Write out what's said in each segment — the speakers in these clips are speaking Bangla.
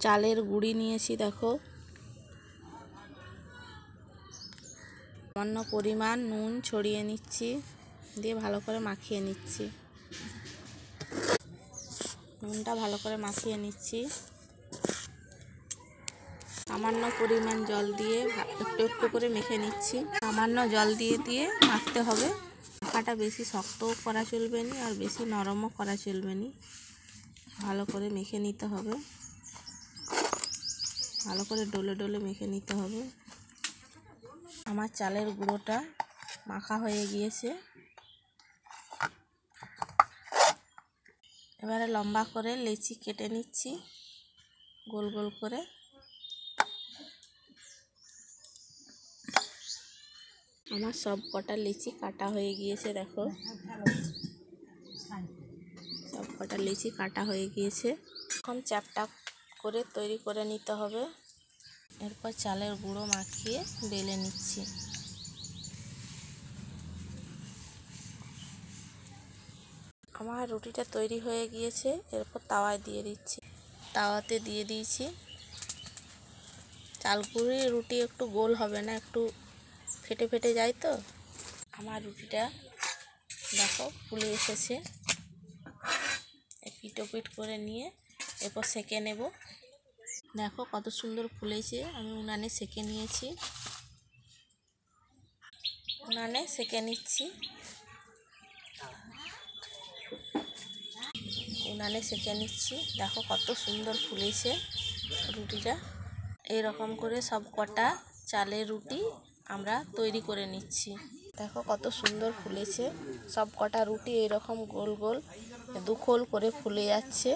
চালের গুঁড়ি নিয়েছি দেখো, সামান্য পরিমাণ নুন ছড়িয়ে নিচ্ছি, দিয়ে ভালো করে মাখিয়ে নিচ্ছি। নুনটা ভালো করে মাখিয়ে নিচ্ছি। সামান্য পরিমাণ জল দিয়ে একটু একটু করে মেখে নিচ্ছি। সামান্য জল দিয়ে দিয়ে মাখতে হবে। মাখাটা বেশি শক্তও করা চলবে না আর বেশি নরমও করা চলবে না, ভালো করে মেখে নিতে হবে। ভালো করে ডলে ডলে মেখে নিতে হবে। আমার চালের গুঁড়োটা মাখা হয়ে গিয়েছে। এবারে লম্বা করে লেচি কেটে নিচ্ছি গোল গোল করে। আমার সব কটা লিচি কাটা হয়ে গিয়েছে দেখো, সব কটা লিচি কাটা হয়ে গিয়েছে। এখন চ্যাপটা করে তৈরি করে নিতে হবে। এরপর চালের গুঁড়ো মাখিয়ে বেলে নিচ্ছি। আমার রুটিটা তৈরি হয়ে গিয়েছে। এরপর তাওয়ায় দিয়ে দিচ্ছি। তাওয়াতে দিয়ে দিয়েছি। চালগুঁড়ির রুটি একটু গোল হবে না, একটু ফেটে ফেটে যায় তো। আমার রুটিটা দেখো ফুলে এসেছে। পিটো পিট করে নিয়ে এরপর সেঁকে নেব। দেখো কত সুন্দর ফুলেছে। আমি উনানে সেঁকে নিয়েছি, উনানে সেঁকে নিচ্ছি। উনানে সেঁকে নিচ্ছি। দেখো কত সুন্দর ফুলেছে রুটিটা। এইরকম করে সব কটা চালের রুটি আমরা তৈরি করে নিচ্ছি। দেখো কত সুন্দর ফুলেছে সব কটা রুটি। এইরকম গোল গোল দুখোল করে ফুলে যাচ্ছে।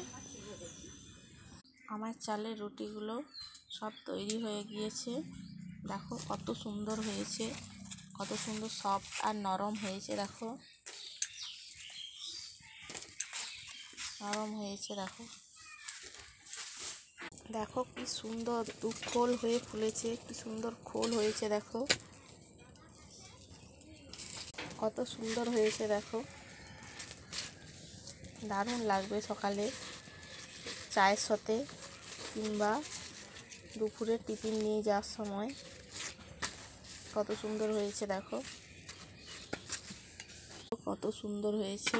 আমার চালের রুটিগুলো সব তৈরি হয়ে গিয়েছে। দেখো কত সুন্দর হয়েছে, কত সুন্দর সফট আর নরম হয়েছে। দেখো নরম হয়েছে। দেখো দেখো কি সুন্দর দুখোল হয়ে ফুলেছে, কি সুন্দর খোল হয়েছে। দেখো কত সুন্দর হয়েছে। দেখো দারুণ লাগবে সকালে চায়ের সাথে কিংবা দুপুরে টিফিন নিয়ে যাওয়ার সময়। কত সুন্দর হয়েছে। দেখো কত সুন্দর হয়েছে।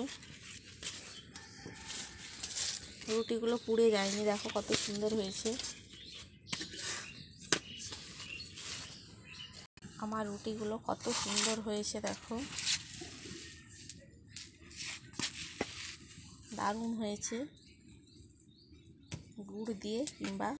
রুটিগুলো পুড়ে যায়নি। দেখো কত সুন্দর হয়েছে। আমার রুটিগুলো কত সুন্দর হয়েছে। দেখো দারুণ হয়েছে। গুড় দিয়ে কিংবা